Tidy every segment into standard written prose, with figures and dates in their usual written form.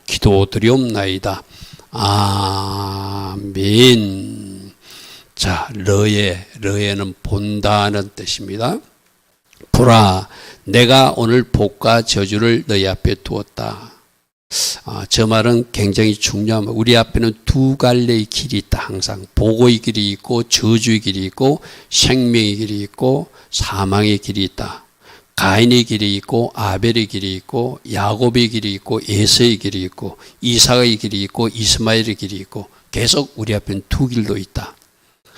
기도드리옵나이다. 아멘. 자, 러예는 본다는 뜻입니다. 보라, 내가 오늘 복과 저주를 너희 앞에 두었다. 저 말은 굉장히 중요합니다. 우리 앞에는 두 갈래의 길이 있다. 항상 복의 길이 있고 저주의 길이 있고 생명의 길이 있고 사망의 길이 있다. 가인의 길이 있고 아벨의 길이 있고 야곱의 길이 있고 에서의 길이 있고 이삭의 길이 있고 이스마엘의 길이 있고 계속 우리 앞에는 두 길도 있다.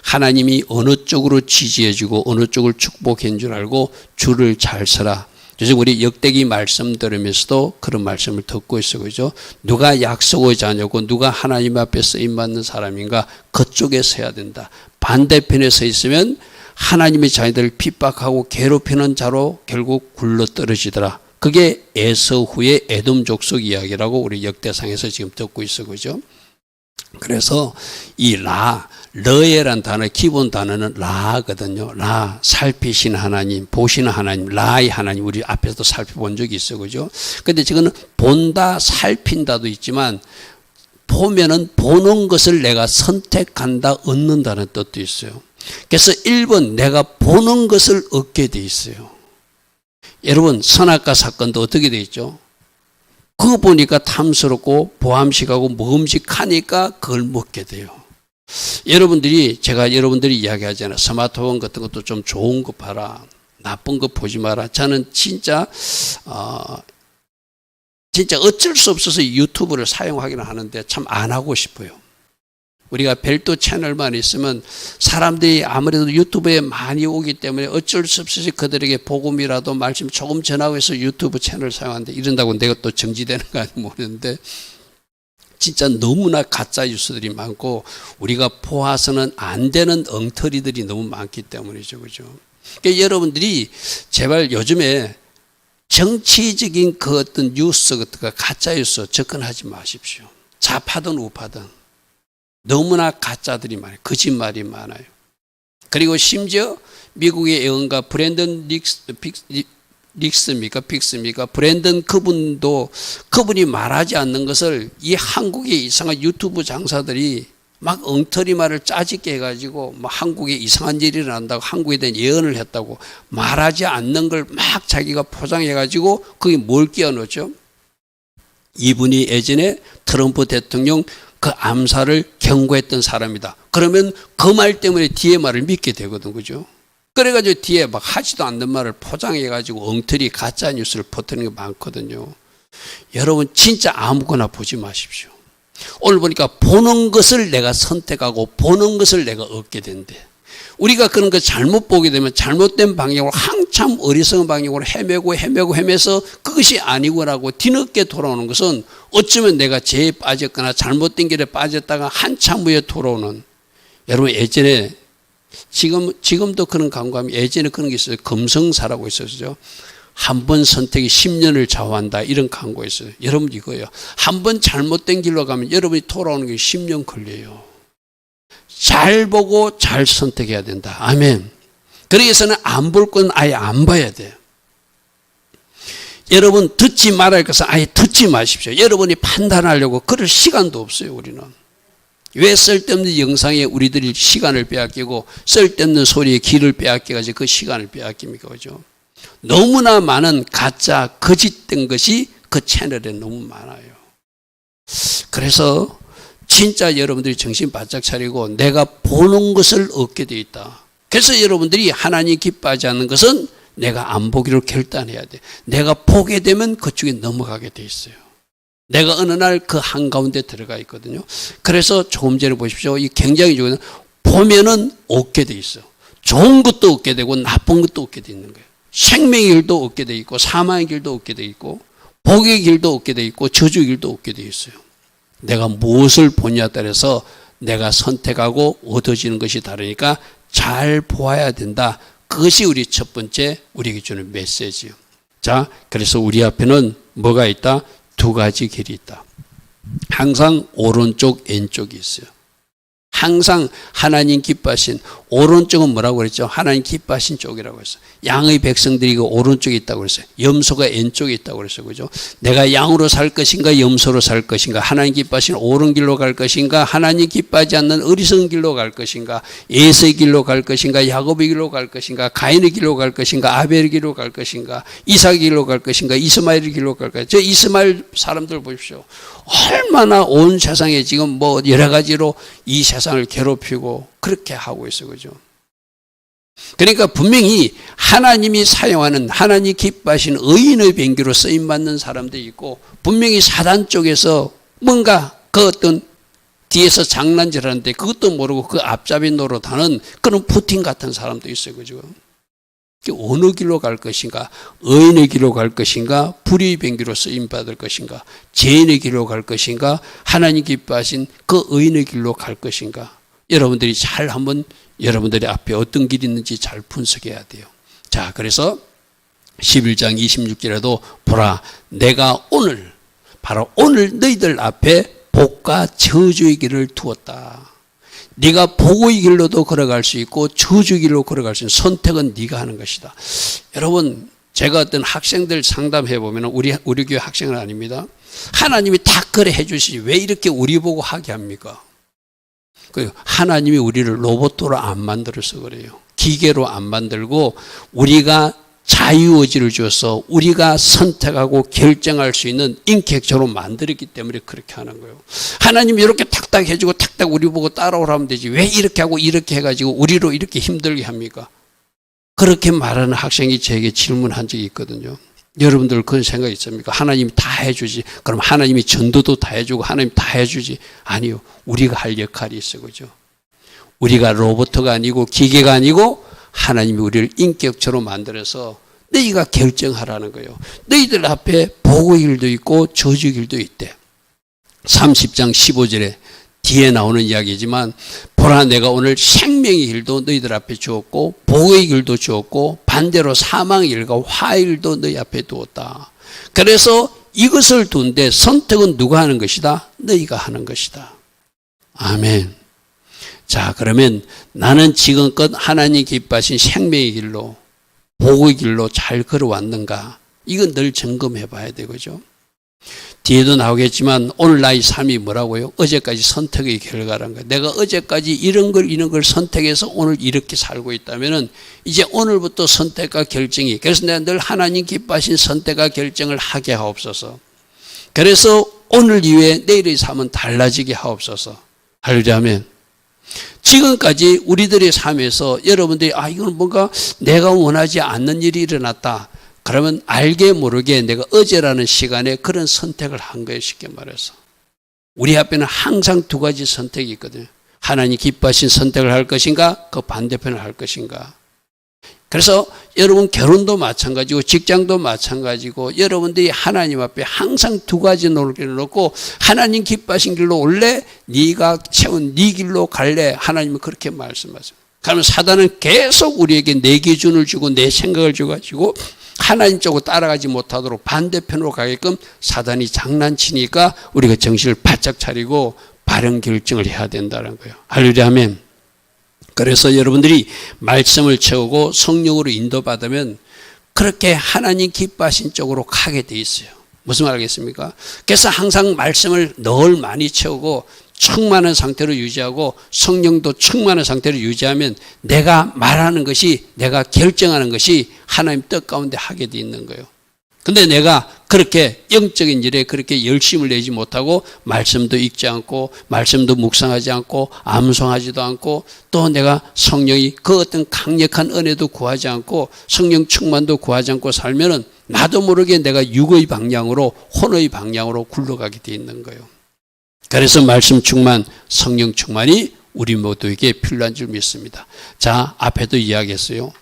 하나님이 어느 쪽으로 지지해주고 어느 쪽을 축복한 줄 알고 줄을 잘 서라. 그래서 우리 역대기 말씀 들으면서도 그런 말씀을 듣고 있어. 그죠? 누가 약속의 자녀고 누가 하나님 앞에 쓰임받는 사람인가 그쪽에 서야 된다. 반대편에 서 있으면 하나님의 자녀들을 핍박하고 괴롭히는 자로 결국 굴러 떨어지더라. 그게 에서 후의 에돔 족속 이야기라고 우리 역대상에서 지금 듣고 있어. 그죠? 그래서 이 러예란 단어, 기본 단어는 라거든요. 라, 살피신 하나님, 보시는 하나님, 라의 하나님, 우리 앞에서도 살펴본 적이 있어. 그죠? 근데 지금은 본다, 살핀다도 있지만, 보면은 보는 것을 내가 선택한다, 얻는다는 뜻도 있어요. 그래서 1번, 내가 보는 것을 얻게 돼 있어요. 여러분, 선악과 사건도 어떻게 돼 있죠? 그거 보니까 탐스럽고, 보암식하고, 먹음직하니까 그걸 먹게 돼요. 제가 여러분들이 이야기하잖아요. 스마트폰 같은 것도 좀 좋은 거 봐라. 나쁜 거 보지 마라. 저는 진짜 어쩔 수 없어서 유튜브를 사용하기는 하는데 참 안 하고 싶어요. 우리가 별도 채널만 있으면 사람들이 아무래도 유튜브에 많이 오기 때문에 어쩔 수 없이 그들에게 복음이라도 말씀 조금 전하고 해서 유튜브 채널을 사용하는데 이런다고 내가 또 정지되는 거 아닌지 모르는데 진짜 너무나 가짜 뉴스들이 많고 우리가 보아서는 안 되는 엉터리들이 너무 많기 때문이죠. 그죠? 그러니까 여러분들이 제발 요즘에 정치적인 그 어떤 뉴스 같은 거 가짜 뉴스 접근하지 마십시오. 좌파든 우파든 너무나 가짜들이 많아요. 거짓말이 많아요. 그리고 심지어 미국의 예언가 브랜든 빅스입니까? 브랜든 그분이 말하지 않는 것을 이 한국의 이상한 유튜브 장사들이 막 엉터리 말을 짜집게 해가지고 뭐 한국에 이상한 일이 일어난다고 한국에 대한 예언을 했다고 말하지 않는 걸 막 자기가 포장해가지고 그게 뭘 끼워넣었죠? 이분이 예전에 트럼프 대통령 그 암살을 경고했던 사람이다. 그러면 그 말 때문에 뒤에 말을 믿게 되거든. 그죠? 그래가지고 뒤에 막 하지도 않는 말을 포장해가지고 엉터리 가짜 뉴스를 퍼뜨리는 게 많거든요. 여러분 진짜 아무거나 보지 마십시오. 오늘 보니까 보는 것을 내가 선택하고 보는 것을 내가 얻게 된대. 우리가 그런 거 잘못 보게 되면 잘못된 방향으로 한참 어리석은 방향으로 헤매서 그것이 아니구나고 뒤늦게 돌아오는 것은 어쩌면 내가 죄에 빠졌거나 잘못된 길에 빠졌다가 한참 후에 돌아오는. 여러분 예전에 지금도 그런 광고하면 예전에 그런 게 있어요. 금성사라고 있었죠. 한 번 선택이 10년을 좌우한다. 이런 광고 있어요. 여러분 이거예요. 한 번 잘못된 길로 가면 여러분이 돌아오는 게 10년 걸려요. 잘 보고 잘 선택해야 된다. 아멘. 그러기 위해서는 안 볼 건 아예 안 봐야 돼요. 여러분 듣지 말아야 할 것은 아예 듣지 마십시오. 여러분이 판단하려고 그럴 시간도 없어요. 우리는. 왜 쓸데없는 영상에 우리들이 시간을 빼앗기고 쓸데없는 소리에 귀를 빼앗겨가지고 그 시간을 빼앗깁니까? 그죠? 너무나 많은 가짜 거짓된 것이 그 채널에 너무 많아요. 그래서 진짜 여러분들이 정신 바짝 차리고 내가 보는 것을 얻게 되어 있다. 그래서 여러분들이 하나님 기뻐하지 않는 것은 내가 안 보기로 결단해야 돼. 내가 보게 되면 그쪽에 넘어가게 돼 있어요. 내가 어느 날 그 한가운데 들어가 있거든요. 그래서 조금 전에 보십시오. 이 굉장히 좋은 보면은 얻게 돼 있어요. 좋은 것도 얻게 되고 나쁜 것도 얻게 돼 있는 거예요. 생명의 길도 얻게 돼 있고 사망의 길도 얻게 돼 있고 복의 길도 얻게 돼 있고 저주의 길도 얻게 돼 있어요. 내가 무엇을 보냐에 따라서 내가 선택하고 얻어지는 것이 다르니까 잘 보아야 된다. 그것이 우리 첫 번째 우리에게 주는 메시지예요. 자, 그래서 우리 앞에는 뭐가 있다? 두 가지 길이 있다. 항상 오른쪽 왼쪽이 있어요. 항상 하나님 기뻐하신 오른쪽은 뭐라고 그랬죠? 하나님 기뻐하신 쪽이라고 했어요. 양의 백성들이 그 오른쪽에 있다고 그랬어요. 염소가 왼쪽에 있다고 그랬어요. 그죠? 내가 양으로 살 것인가 염소로 살 것인가, 하나님 기뻐하신 옳은 길로 갈 것인가, 하나님 기뻐하지 않는 어리석은 길로 갈 것인가, 에서의 길로 갈 것인가, 야곱의 길로 갈 것인가, 가인의 길로 갈 것인가, 아벨의 길로 갈 것인가, 이삭의 길로 갈 것인가, 이스마엘의 길로 갈 것인가. 저 이스마엘 사람들 보십시오. 얼마나 온 세상에 지금 뭐 여러 가지로 이 세상을 괴롭히고 그렇게 하고 있어요. 그죠? 그러니까 분명히 하나님이 사용하는, 하나님 기뻐하신 의인의 병기로 쓰임받는 사람도 있고, 분명히 사단 쪽에서 뭔가 그 어떤 뒤에서 장난질하는데 그것도 모르고 그 앞잡이 노릇하는 그런 푸틴 같은 사람도 있어요. 그죠? 어느 길로 갈 것인가, 의인의 길로 갈 것인가, 불의의 병기로 쓰임받을 것인가, 죄인의 길로 갈 것인가, 하나님 기뻐하신 그 의인의 길로 갈 것인가. 여러분들이 잘 한번 여러분들의 앞에 어떤 길이 있는지 잘 분석해야 돼요. 자, 그래서 11장 26절에도 보라, 내가 오늘, 바로 오늘 너희들 앞에 복과 저주의 길을 두었다. 네가 복의 길로도 걸어갈 수 있고 저주의 길로 걸어갈 수 있는 선택은 네가 하는 것이다. 여러분, 제가 어떤 학생들 상담해 보면, 우리 교회 학생은 아닙니다. 하나님이 다 그래 해 주시지 왜 이렇게 우리 보고 하게 합니까? 하나님이 우리를 로봇으로 안 만들어서 그래요. 기계로 안 만들고 우리가 자유의지를 주어서 우리가 선택하고 결정할 수 있는 인격적으로 만들었기 때문에 그렇게 하는 거예요. 하나님이 이렇게 탁탁 해주고 탁탁 우리 보고 따라오라면 되지 왜 이렇게 하고 이렇게 해가지고 우리로 이렇게 힘들게 합니까? 그렇게 말하는 학생이 저에게 질문한 적이 있거든요. 여러분들 그런 생각 있습니까? 하나님이 다 해주지. 그럼 하나님이 전도도 다 해주고 하나님 다 해주지. 아니요. 우리가 할 역할이 있어요. 그죠? 우리가 로봇가 아니고 기계가 아니고 하나님이 우리를 인격체로 만들어서 너희가 결정하라는 거예요. 너희들 앞에 복의 길도 있고 저주의 길도 있대. 30장 15절에 뒤에 나오는 이야기지만, 보라 내가 오늘 생명의 길도 너희들 앞에 주었고 복의 길도 주었고 반대로 사망의 길과 화의 길도 너희 앞에 두었다. 그래서 이것을 둔데 선택은 누가 하는 것이다? 너희가 하는 것이다. 아멘. 자, 그러면 나는 지금껏 하나님 기뻐하신 생명의 길로, 복의 길로 잘 걸어왔는가? 이건 늘 점검해 봐야 되겠죠. 뒤에도 나오겠지만 오늘 나의 삶이 뭐라고요? 어제까지 선택의 결과라는 거예요. 내가 어제까지 이런 걸 선택해서 오늘 이렇게 살고 있다면은 이제 오늘부터 선택과 결정이, 그래서 내가 늘 하나님 기뻐하신 선택과 결정을 하게 하옵소서. 그래서 오늘 이후에 내일의 삶은 달라지게 하옵소서. 할렐루야면. 지금까지 우리들의 삶에서 여러분들이 이건 뭔가 내가 원하지 않는 일이 일어났다. 그러면 알게 모르게 내가 어제라는 시간에 그런 선택을 한 거예요. 쉽게 말해서. 우리 앞에는 항상 두 가지 선택이 있거든요. 하나님 기뻐하신 선택을 할 것인가, 그 반대편을 할 것인가. 그래서 여러분 결혼도 마찬가지고 직장도 마찬가지고 여러분들이 하나님 앞에 항상 두 가지 노력을 놓고 하나님 기뻐하신 길로 올래? 네가 세운 네 길로 갈래? 하나님은 그렇게 말씀하세요. 그러면 사단은 계속 우리에게 내 기준을 주고 내 생각을 줘가지고 하나님 쪽으로 따라가지 못하도록 반대편으로 가게끔 사단이 장난치니까 우리가 정신을 바짝 차리고 바른 결정을 해야 된다는 거예요. 할렐루야 아멘. 그래서 여러분들이 말씀을 채우고 성령으로 인도받으면 그렇게 하나님 기뻐하신 쪽으로 가게 돼 있어요. 무슨 말 알겠습니까? 그래서 항상 말씀을 늘 많이 채우고 충만한 상태로 유지하고 성령도 충만한 상태로 유지하면 내가 말하는 것이, 내가 결정하는 것이 하나님 뜻 가운데 하게 돼 있는 거예요. 근데 내가 그렇게 영적인 일에 그렇게 열심을 내지 못하고 말씀도 읽지 않고 말씀도 묵상하지 않고 암송하지도 않고 또 내가 성령이 그 어떤 강력한 은혜도 구하지 않고 성령 충만도 구하지 않고 살면은 나도 모르게 내가 육의 방향으로 혼의 방향으로 굴러가게 돼 있는 거예요. 그래서 말씀 충만, 성령 충만이 우리 모두에게 필요한 줄 믿습니다. 자, 앞에도 이야기했어요.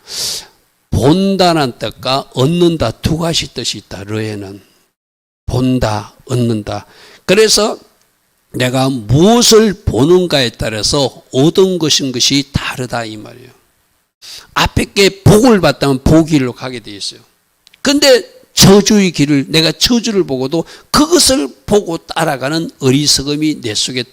본다는 뜻과 얻는다 두 가지 뜻이 있다. 르에는 본다, 얻는다. 그래서 내가 무엇을 보는가에 따라서 얻은 것이 다르다 이 말이에요. 앞에 게 복을 받다면 복길로 가게 돼 있어요. 근데 저주의 길을, 내가 저주를 보고도 그것을 보고 따라가는 어리석음이 내 속에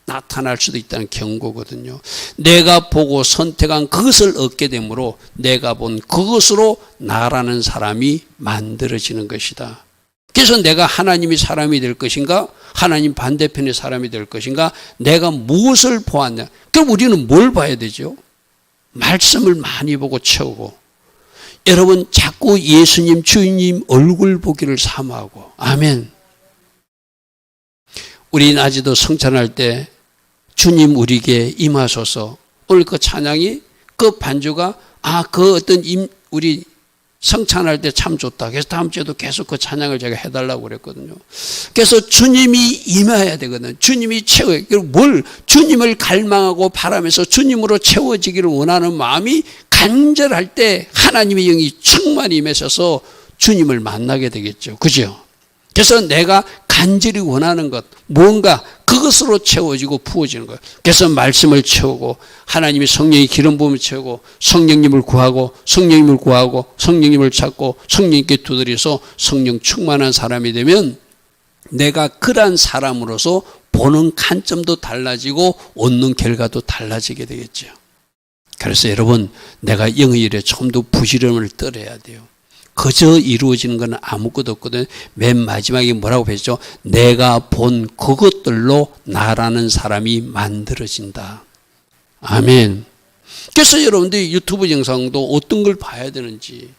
나타날 수도 있다는 경고거든요. 내가 보고 선택한 그것을 얻게 되므로 내가 본 그것으로 나라는 사람이 만들어지는 것이다. 그래서 내가 하나님이 사람이 될 것인가? 하나님 반대편의 사람이 될 것인가? 내가 무엇을 보았냐? 그럼 우리는 뭘 봐야 되죠? 말씀을 많이 보고 채우고, 여러분 자꾸 예수님 주님 얼굴 보기를 사모하고. 아멘. 우리 낮에도 성찬할 때 주님 우리에게 임하소서. 오늘 그 찬양이 그 반주가 그 어떤 우리 성찬할 때 참 좋다. 그래서 다음 주에도 계속 그 찬양을 제가 해달라고 그랬거든요. 그래서 주님이 임해야 되거든요. 주님이 채워요. 뭘 주님을 갈망하고 바라면서 주님으로 채워지기를 원하는 마음이 간절할 때 하나님의 영이 충만히 임하셔서 주님을 만나게 되겠죠. 그죠? 그래서 내가 간절히 원하는 것, 뭔가 그것으로 채워지고 부어지는 거예요. 그래서 말씀을 채우고 하나님이 성령의 기름 부음을 채우고 성령님을 구하고 성령님을 구하고 성령님을 찾고 성령님께 두드려서 성령 충만한 사람이 되면 내가 그러한 사람으로서 보는 관점도 달라지고 얻는 결과도 달라지게 되겠죠. 그래서 여러분, 내가 영의 일에 좀 더 부지런을 떨어야 돼요. 그저 이루어지는 건 아무것도 없거든요. 맨 마지막에 뭐라고 했죠? 내가 본 그것들로 나라는 사람이 만들어진다. 아멘. 그래서 여러분들이 유튜브 영상도 어떤 걸 봐야 되는지,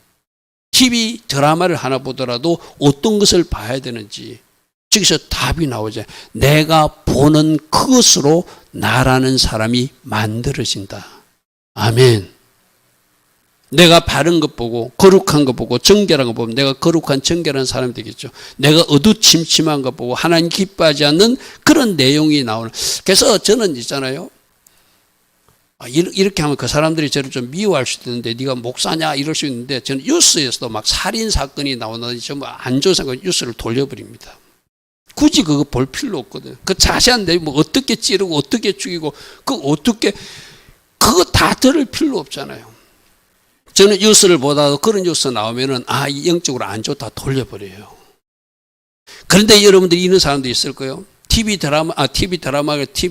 TV 드라마를 하나 보더라도 어떤 것을 봐야 되는지, 저기서 답이 나오죠. 내가 보는 그것으로 나라는 사람이 만들어진다. 아멘. 내가 바른 것 보고 거룩한 것 보고 정결한 것 보면 내가 거룩한 정결한 사람이 되겠죠. 내가 어두침침한 것 보고 하나님 기뻐하지 않는 그런 내용이 나오는. 그래서 저는 있잖아요. 이렇게 하면 그 사람들이 저를 좀 미워할 수도 있는데 네가 목사냐 이럴 수 있는데 저는 뉴스에서도 막 살인 사건이 나오는데 전부 안 좋은 사건 뉴스를 돌려버립니다. 굳이 그거 볼 필요 없거든요. 그 자세한 내용 뭐 어떻게 찌르고 어떻게 죽이고 그거 다 들을 필요 없잖아요. 저는 뉴스를 보다도 그런 뉴스 나오면은 이 영적으로 안 좋다 돌려버려요. 그런데 여러분들이 이런 사람도 있을 거예요. TV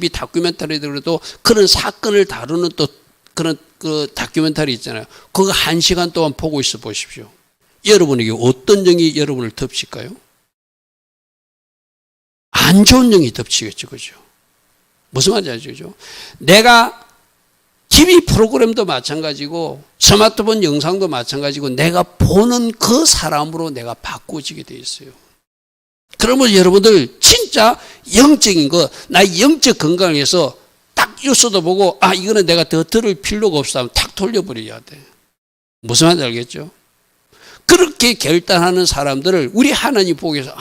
다큐멘터리들도 그런 사건을 다루는 또 그런 그 다큐멘터리 있잖아요. 그거 1시간 동안 보고 있어 보십시오. 여러분에게 어떤 영이 여러분을 덮칠까요? 안 좋은 영이 덮치겠죠. 그죠? 무슨 말인지 아시죠? 내가 TV 프로그램도 마찬가지고 스마트폰 영상도 마찬가지고 내가 보는 그 사람으로 내가 바꾸어지게 돼 있어요. 그러면 여러분들 진짜 영적인 거, 나의 영적 건강을 위해서 딱 뉴스도 보고 이거는 내가 더 들을 필요가 없어 하면 탁 돌려버려야 돼. 무슨 말인지 알겠죠? 그렇게 결단하는 사람들을 우리 하나님 보기 위해서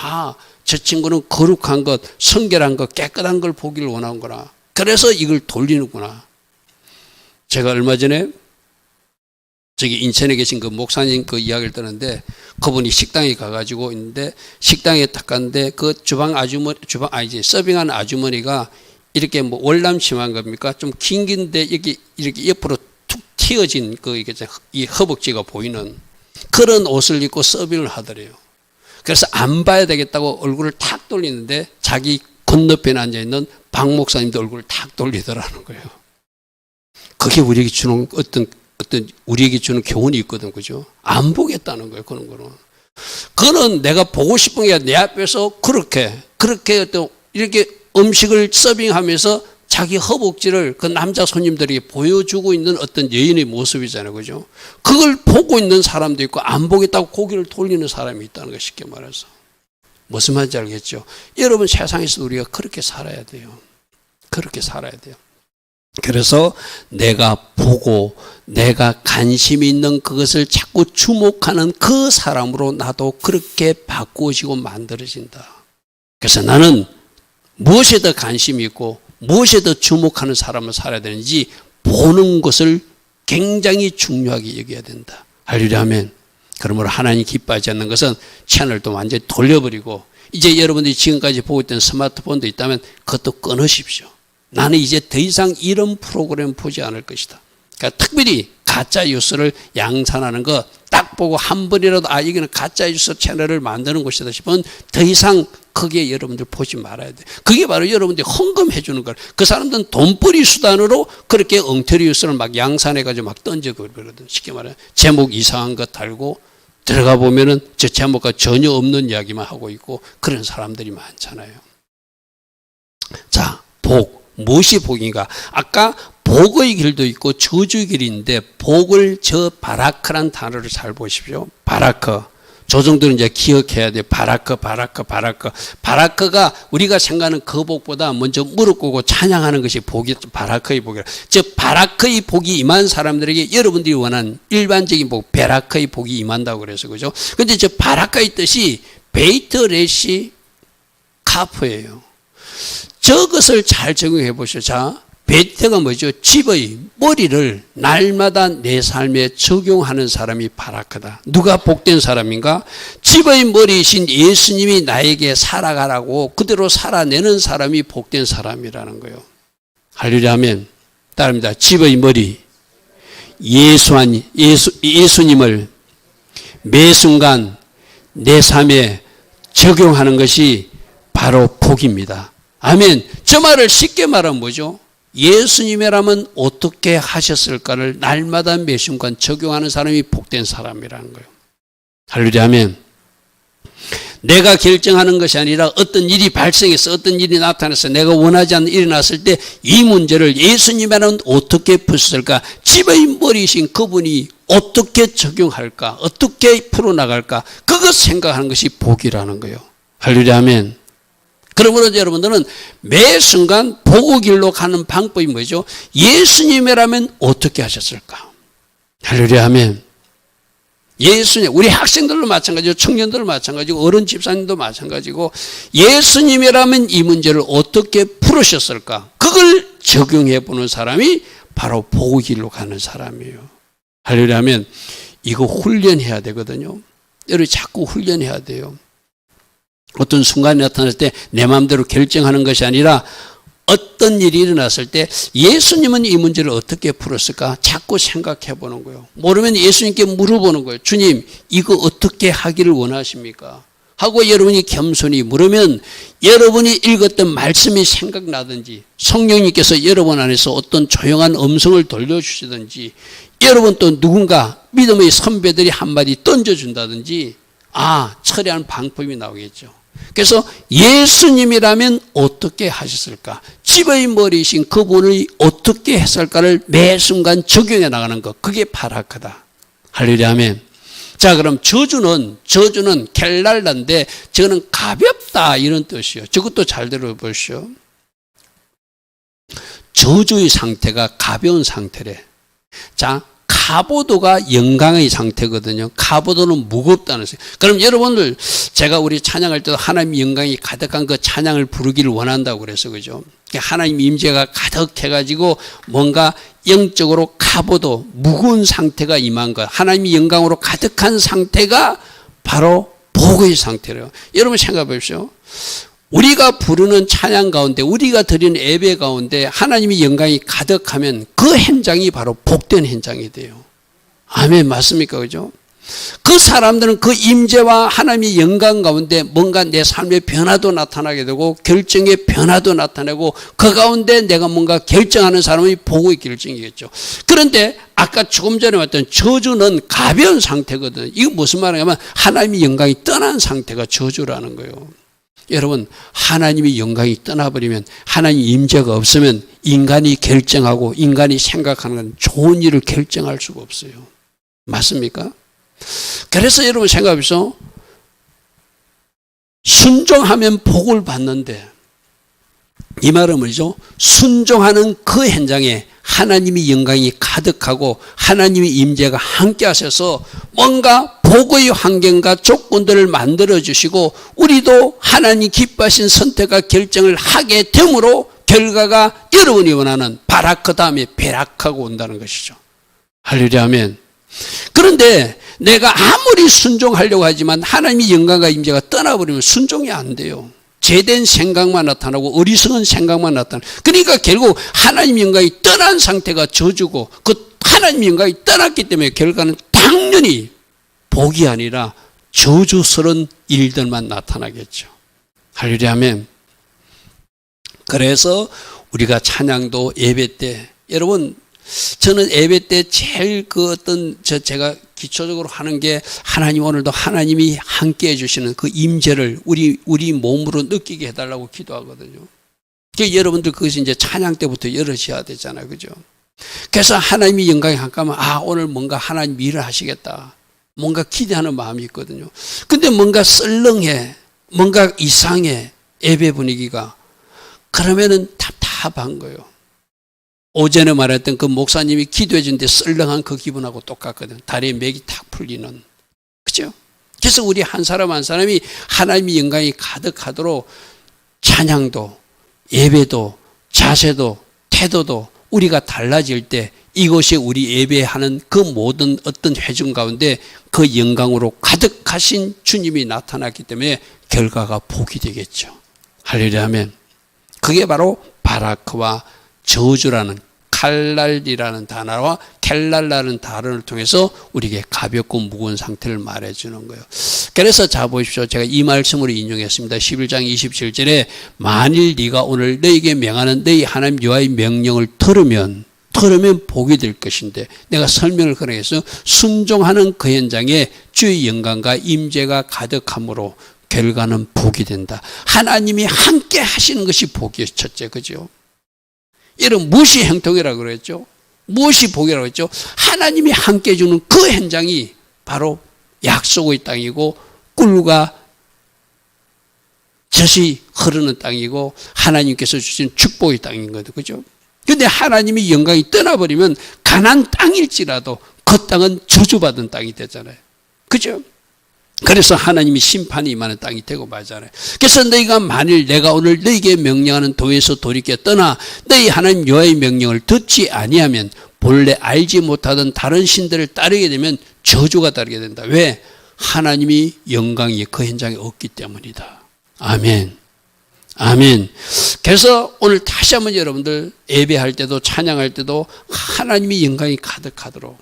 저 친구는 거룩한 것, 성결한 것, 깨끗한 걸 보기를 원하는구나. 그래서 이걸 돌리는구나. 제가 얼마 전에 저기 인천에 계신 그 목사님 그 이야기를 듣는데 그분이 식당에 가가지고 있는데 식당에 딱 갔는데 그 서빙하는 아주머니가 이렇게 뭐 월남치마인 겁니까? 좀 긴 긴데 이렇게 옆으로 툭 튀어진 이 허벅지가 보이는 그런 옷을 입고 서빙을 하더래요. 그래서 안 봐야 되겠다고 얼굴을 탁 돌리는데 자기 건너편에 앉아있는 박 목사님도 얼굴을 탁 돌리더라는 거예요. 그게 우리에게 주는 어떤 우리에게 주는 교훈이 있거든, 그죠? 안 보겠다는 거예요, 그런 거는. 그거는 내가 보고 싶은 게 내 앞에서 그렇게 어떤 이렇게 음식을 서빙하면서 자기 허벅지를 그 남자 손님들에게 보여주고 있는 어떤 여인의 모습이잖아요, 그죠? 그걸 보고 있는 사람도 있고 안 보겠다고 고개를 돌리는 사람이 있다는 거 쉽게 말해서. 무슨 말인지 알겠죠? 여러분 세상에서 우리가 그렇게 살아야 돼요. 그렇게 살아야 돼요. 그래서 내가 보고 내가 관심 있는 그것을 자꾸 주목하는 그 사람으로 나도 그렇게 바꾸어지고 만들어진다. 그래서 나는 무엇에 더 관심이 있고 무엇에 더 주목하는 사람을 살아야 되는지 보는 것을 굉장히 중요하게 여겨야 된다. 할렐루야 아멘. 그러므로 하나님 기뻐하지 않는 것은 채널도 완전히 돌려버리고 이제 여러분들이 지금까지 보고 있던 스마트폰도 있다면 그것도 끊으십시오. 나는 이제 더 이상 이런 프로그램 보지 않을 것이다. 그러니까 특별히 가짜 뉴스를 양산하는 거 딱 보고 한 번이라도 이거는 가짜 뉴스 채널을 만드는 곳이다 싶으면 더 이상 크게 여러분들 보지 말아야 돼. 그게 바로 여러분들이 헌금해 주는 거예요. 그 사람들은 돈벌이 수단으로 그렇게 엉터리 뉴스를 막 양산해가지고 막 던져버리거든. 쉽게 말하면 제목 이상한 거 달고 들어가 보면은 저 제목과 전혀 없는 이야기만 하고 있고 그런 사람들이 많잖아요. 자, 복. 무엇이 복인가? 아까 복의 길도 있고 저주의 길이 있는데 복을 저 바라크란 단어를 잘 보십시오. 바라크. 저 정도는 이제 기억해야 돼요. 바라크. 바라크가 우리가 생각하는 그 복보다 먼저 무릎 꿇고 찬양하는 것이 복이 바라크의 복이라. 즉 바라크의 복이 임한 사람들에게 여러분들이 원하는 일반적인 복, 베라크의 복이 임한다고 그래서 그죠? 근데 저 바라크의 뜻이 베이트 레시 카프예요. 저것을 잘 적용해 보시죠. 자, 베이트가 뭐죠? 집의 머리를 날마다 내 삶에 적용하는 사람이 바라크다. 누가 복된 사람인가? 집의 머리이신 예수님이 나에게 살아가라고 그대로 살아내는 사람이 복된 사람이라는 거예요. 할렐루야 하면 따릅니다. 집의 머리 예수님을 매 순간 내 삶에 적용하는 것이 바로 복입니다. 아멘. 저 말을 쉽게 말하면 뭐죠? 예수님이라면 어떻게 하셨을까를 날마다 매 순간 적용하는 사람이 복된 사람이라는 거예요. 할렐루야 아멘. 내가 결정하는 것이 아니라 어떤 일이 발생해서 어떤 일이 나타나서 내가 원하지 않는 일이 났을 때 이 문제를 예수님이라면 어떻게 푸셨을까? 집의 머리이신 그분이 어떻게 적용할까? 어떻게 풀어나갈까? 그것 생각하는 것이 복이라는 거예요. 할렐루야 아멘. 그러므로 여러분들은 매 순간 복의 길로 가는 방법이 뭐죠? 예수님이라면 어떻게 하셨을까? 할렐루야 아멘. 예수님, 우리 학생들도 마찬가지고 청년들도 마찬가지고 어른 집사님도 마찬가지고 예수님이라면 이 문제를 어떻게 풀으셨을까? 그걸 적용해 보는 사람이 바로 복의 길로 가는 사람이에요. 할렐루야 아멘. 이거 훈련해야 되거든요. 여러분 자꾸 훈련해야 돼요. 어떤 순간이 나타났을 때 내 마음대로 결정하는 것이 아니라 어떤 일이 일어났을 때 예수님은 이 문제를 어떻게 풀었을까 자꾸 생각해 보는 거예요. 모르면 예수님께 물어보는 거예요. 주님 이거 어떻게 하기를 원하십니까? 하고 여러분이 겸손히 물으면 여러분이 읽었던 말씀이 생각나든지 성령님께서 여러분 안에서 어떤 조용한 음성을 돌려주시든지 여러분 또 누군가 믿음의 선배들이 한마디 던져준다든지 처리하는 방법이 나오겠죠. 그래서 예수님이라면 어떻게 하셨을까? 집의 머리이신 그분이 어떻게 했을까를 매 순간 적용해 나가는 것. 그게 바라크다. 할렐루야 아멘. 자, 그럼 저주는 켈랄라인데 저는 가볍다 이런 뜻이에요. 저것도 잘 들어보시오. 저주의 상태가 가벼운 상태래. 자, 카보도가 영광의 상태거든요. 카보도는 무겁다는 뜻이에요. 그럼 여러분들 제가 우리 찬양할 때도 하나님의 영광이 가득한 그 찬양을 부르기를 원한다고 그래서 그죠. 하나님 임재가 가득해가지고 뭔가 영적으로 카보도 무거운 상태가 임한 것. 하나님의 영광으로 가득한 상태가 바로 복의 상태래요. 여러분 생각해 보십시오. 우리가 부르는 찬양 가운데 우리가 드리는 예배 가운데 하나님의 영광이 가득하면 그 현장이 바로 복된 현장이 돼요. 아멘 맞습니까? 그죠? 그 사람들은 그 임재와 하나님의 영광 가운데 뭔가 내 삶의 변화도 나타나게 되고 결정의 변화도 나타내고 그 가운데 내가 뭔가 결정하는 사람이 복의 결정이겠죠. 그런데 아까 조금 전에 왔던 저주는 가벼운 상태거든요. 이거 무슨 말이냐면 하나님의 영광이 떠난 상태가 저주라는 거예요. 여러분 하나님의 영광이 떠나버리면 하나님 임재가 없으면 인간이 결정하고 인간이 생각하는 건 좋은 일을 결정할 수가 없어요. 맞습니까? 그래서 여러분 생각해보세요. 순종하면 복을 받는데 이 말은 뭐죠? 순종하는 그 현장에 하나님의 영광이 가득하고 하나님의 임재가 함께 하셔서 뭔가 복의 환경과 조건들을 만들어 주시고 우리도 하나님 기뻐하신 선택과 결정을 하게 됨으로 결과가 여러분이 원하는 바라크 다음에 베라크가 온다는 것이죠. 할렐루야 아멘. 그런데 내가 아무리 순종하려고 하지만 하나님의 영광과 임재가 떠나버리면 순종이 안 돼요. 제된 생각만 나타나고 어리석은 생각만 나타나고 그러니까 결국 하나님 영광이 떠난 상태가 저주고 그 하나님 영광이 떠났기 때문에 결과는 당연히 복이 아니라 저주스러운 일들만 나타나겠죠. 할렐루야 아멘. 그래서 우리가 찬양도 예배 때, 여러분 저는 예배 때 제일 제가 기초적으로 하는 게 하나님 오늘도 하나님이 함께 해주시는 그 임재를 우리 몸으로 느끼게 해달라고 기도하거든요. 여러분들 그것이 이제 찬양 때부터 열으셔야 되잖아요. 그죠? 그래서 하나님이 영광에 함께하면 오늘 뭔가 하나님 일을 하시겠다. 뭔가 기대하는 마음이 있거든요. 근데 뭔가 썰렁해. 뭔가 이상해. 예배 분위기가. 그러면은 답답한 거예요. 오전에 말했던 그 목사님이 기도해 주는데 썰렁한 그 기분하고 똑같거든. 다리에 맥이 탁 풀리는. 그죠? 그래서 우리 한 사람 한 사람이 하나님의 영광이 가득하도록 찬양도, 예배도, 자세도, 태도도 우리가 달라질 때 이것이 우리 예배하는 그 모든 어떤 회중 가운데 그 영광으로 가득하신 주님이 나타났기 때문에 결과가 복이 되겠죠. 할렐루야 아멘. 그게 바로 바라크와 저주라는 칼날이라는 단어와 켈랄라는 단어를 통해서 우리에게 가볍고 무거운 상태를 말해주는 거예요. 그래서 자 보십시오. 제가 이 말씀으로 인용했습니다. 11장 27절에 만일 네가 오늘 너에게 명하는 너희 하나님 여호와의 명령을 들으면 복이 될 것인데, 내가 설명을 그러겠어요. 순종하는 그 현장에 주의 영광과 임재가 가득함으로 결과는 복이 된다. 하나님이 함께 하시는 것이 복이에요. 첫째, 그죠? 이런 무엇이 행통이라고 그랬죠? 무엇이 복이라고 했죠? 하나님이 함께 해주는 그 현장이 바로 약속의 땅이고 꿀과 젖이 흐르는 땅이고 하나님께서 주신 축복의 땅인 거죠. 그죠? 근데 하나님이 영광이 떠나버리면 가나안 땅일지라도 그 땅은 저주받은 땅이 되잖아요. 그죠? 그래서 하나님이 심판이 임하는 땅이 되고 말잖아요. 그래서 너희가 만일 내가 오늘 너희에게 명령하는 도에서 돌이켜 떠나 너희 하나님 여호와의 명령을 듣지 아니하면 본래 알지 못하던 다른 신들을 따르게 되면 저주가 따르게 된다. 왜? 하나님이 영광이 그 현장에 없기 때문이다. 아멘. 아멘. 그래서 오늘 다시 한번 여러분들 예배할 때도 찬양할 때도 하나님이 영광이 가득하도록,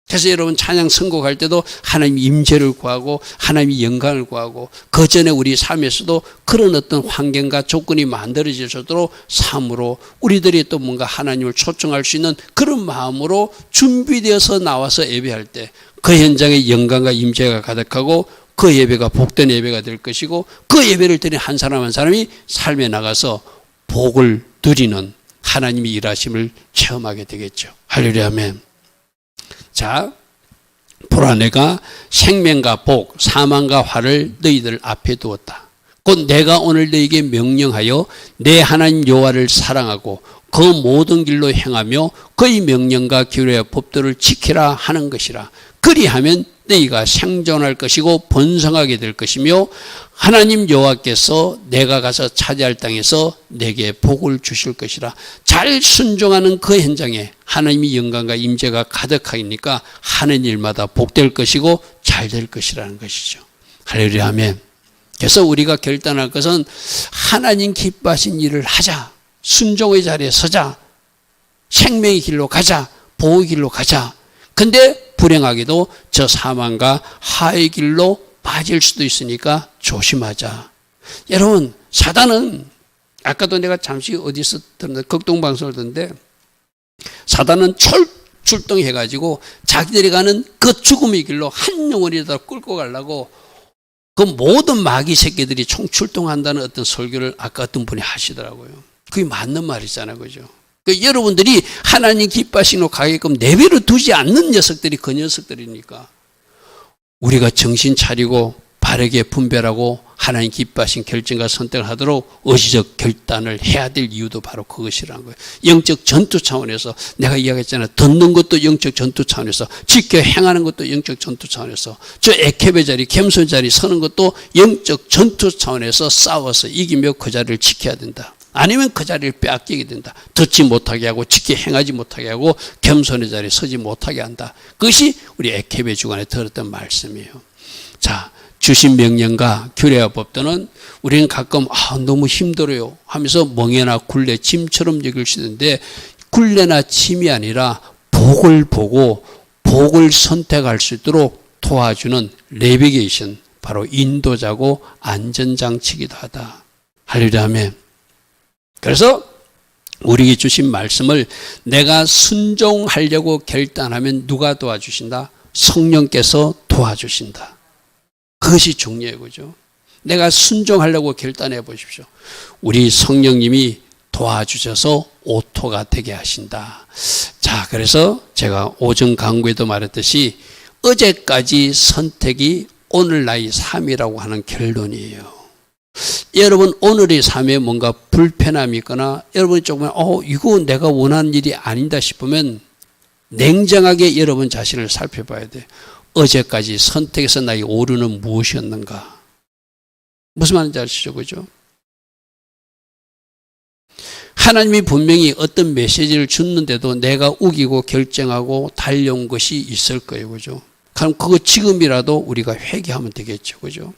그래서 여러분 찬양 선곡할 때도 하나님 임재를 구하고 하나님의 영광을 구하고, 그 전에 우리 삶에서도 그런 어떤 환경과 조건이 만들어지도록 삶으로 우리들이 또 뭔가 하나님을 초청할 수 있는 그런 마음으로 준비되어서 나와서 예배할 때 그 현장에 영광과 임재가 가득하고 그 예배가 복된 예배가 될 것이고, 그 예배를 드린 한 사람 한 사람이 삶에 나가서 복을 누리는 하나님의 일하심을 체험하게 되겠죠. 할렐루야 아멘. 자, 보라 내가 생명과 복, 사망과 화를 너희들 앞에 두었다. 곧 내가 오늘 너희에게 명령하여 내 하나님 여호와를 사랑하고 그 모든 길로 행하며 그의 명령과 규례와 법도를 지키라 하는 것이라. 그리하면 너희가 생존할 것이고 번성하게 될 것이며 하나님 여호와께서 내가 가서 차지할 땅에서 내게 복을 주실 것이라. 잘 순종하는 그 현장에 하나님의 영광과 임재가 가득하니까 하는 일마다 복될 것이고 잘 될 것이라는 것이죠. 할렐루야 아멘. 그래서 우리가 결단할 것은 하나님 기뻐하신 일을 하자. 순종의 자리에 서자. 생명의 길로 가자. 보호의 길로 가자. 근데 불행하게도 저 사망과 하의 길로 빠질 수도 있으니까 조심하자. 여러분, 사단은 아까도 내가 잠시 어디서 들었는데 극동방송을 듣는데 사단은 출동해가지고 자기들이 가는 그 죽음의 길로 한 영혼이라도 끌고 가려고 그 모든 마귀 새끼들이 총출동한다는 어떤 설교를 아까 어떤 분이 하시더라고요. 그게 맞는 말이잖아요. 그죠? 그러니까 여러분들이 하나님 기뻐하시는 가게끔 내버려 두지 않는 녀석들이 그 녀석들이니까 우리가 정신 차리고 바르게 분별하고 하나님 기뻐하신 결정과 선택을 하도록 의지적 결단을 해야 될 이유도 바로 그것이라는 거예요. 영적 전투 차원에서 내가 이야기했잖아요. 듣는 것도 영적 전투 차원에서, 지켜 행하는 것도 영적 전투 차원에서, 저 에케베 자리, 겸손 자리 서는 것도 영적 전투 차원에서 싸워서 이기며 그 자리를 지켜야 된다. 아니면 그 자리를 빼앗기게 된다. 듣지 못하게 하고 지켜 행하지 못하게 하고 겸손의 자리에 서지 못하게 한다. 그것이 우리 에케베 주간에 들었던 말씀이에요. 자, 주신 명령과 규례와 법도는 우리는 가끔 너무 힘들어요 하면서 멍에나 굴레, 짐처럼 여길 수 있는데 굴레나 짐이 아니라 복을 보고 복을 선택할 수 있도록 도와주는 내비게이션, 바로 인도자고 안전장치이기도 하다. 할렐루야, 아멘. 그래서 우리에게 주신 말씀을 내가 순종하려고 결단하면 누가 도와주신다? 성령께서 도와주신다. 그것이 중요해요. 그죠? 내가 순종하려고 결단해 보십시오. 우리 성령님이 도와주셔서 오토가 되게 하신다. 자, 그래서 제가 오전 강구에도 말했듯이 어제까지 선택이 오늘 나의 삶이라고 하는 결론이에요. 여러분 오늘의 삶에 뭔가 불편함이 있거나 여러분이 조금 이거 내가 원하는 일이 아니다 싶으면 냉정하게 여러분 자신을 살펴봐야 돼요. 어제까지 선택에서 나의 오류는 무엇이었는가? 무슨 말인지 아시죠? 그죠? 하나님이 분명히 어떤 메시지를 줬는데도 내가 우기고 결정하고 달려온 것이 있을 거예요. 그죠? 그럼 그거 지금이라도 우리가 회개하면 되겠죠. 그죠?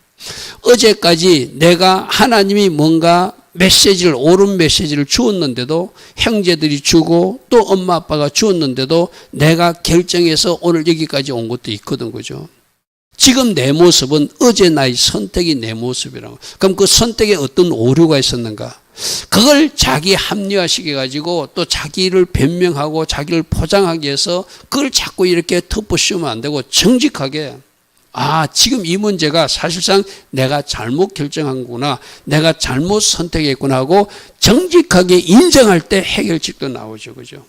어제까지 내가 하나님이 뭔가 메시지를, 옳은 메시지를 주었는데도 형제들이 주고 또 엄마 아빠가 주었는데도 내가 결정해서 오늘 여기까지 온 것도 있거든. 그죠? 지금 내 모습은 어제 나의 선택이 내 모습이라고. 그럼 그 선택에 어떤 오류가 있었는가? 그걸 자기 합리화시켜가지고 또 자기를 변명하고 자기를 포장하기 위해서 그걸 자꾸 이렇게 덮어씌우면 안 되고 정직하게 지금 이 문제가 사실상 내가 잘못 결정한구나, 내가 잘못 선택했구나 하고 정직하게 인정할 때 해결책도 나오죠. 그죠?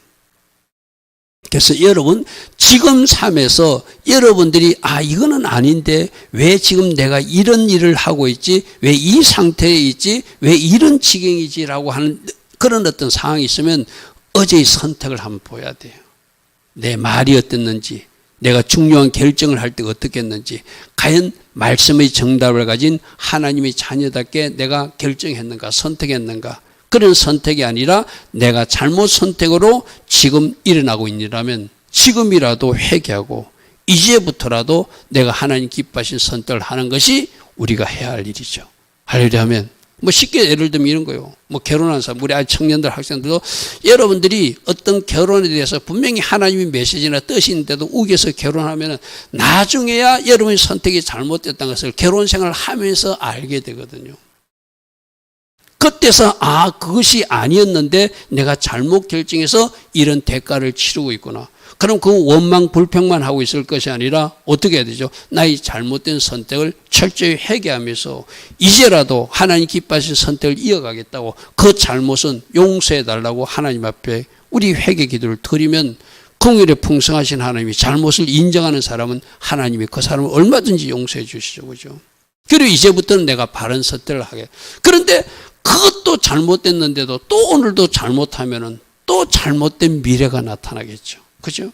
그래서 여러분 지금 삶에서 여러분들이 이거는 아닌데 왜 지금 내가 이런 일을 하고 있지, 왜 이 상태에 있지, 왜 이런 지경이지 라고 하는 그런 어떤 상황이 있으면 어제의 선택을 한번 봐야 돼요. 내 말이 어땠는지, 내가 중요한 결정을 할 때 어떻게 했는지, 과연 말씀의 정답을 가진 하나님의 자녀답게 내가 결정했는가, 선택했는가. 그런 선택이 아니라 내가 잘못 선택으로 지금 일어나고 있느라면 지금이라도 회개하고 이제부터라도 내가 하나님 기뻐하신 선택을 하는 것이 우리가 해야 할 일이죠. 할렐루야 하면 쉽게 예를 들면 이런 거예요. 결혼한 사람, 우리 아직 청년들, 학생들도 여러분들이 어떤 결혼에 대해서 분명히 하나님의 메시지나 뜻이 있는데도 우겨서 결혼하면 나중에야 여러분의 선택이 잘못됐다는 것을 결혼 생활을 하면서 알게 되거든요. 그때서 그것이 아니었는데 내가 잘못 결정해서 이런 대가를 치르고 있구나. 그럼 그 원망 불평만 하고 있을 것이 아니라 어떻게 해야 되죠? 나의 잘못된 선택을 철저히 회개하면서 이제라도 하나님 기뻐하신 선택을 이어가겠다고, 그 잘못은 용서해 달라고 하나님 앞에 우리 회개 기도를 드리면 긍휼에 풍성하신 하나님이 잘못을 인정하는 사람은 하나님이 그 사람을 얼마든지 용서해 주시죠. 그죠? 그리고 이제부터는 내가 바른 선택을 하게. 그런데 그것도 잘못됐는데도 또 오늘도 잘못하면은 또 잘못된 미래가 나타나겠죠. 그죠?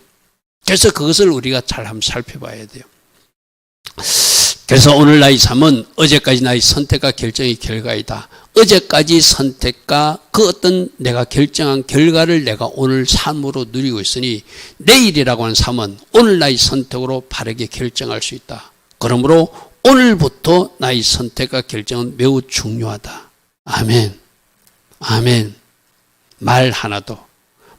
그래서 그것을 우리가 잘 한번 살펴봐야 돼요. 그래서 오늘 나의 삶은 어제까지 나의 선택과 결정의 결과이다. 어제까지 선택과 그 어떤 내가 결정한 결과를 내가 오늘 삶으로 누리고 있으니 내일이라고 하는 삶은 오늘 나의 선택으로 바르게 결정할 수 있다. 그러므로 오늘부터 나의 선택과 결정은 매우 중요하다. 아멘. 아멘. 말 하나도.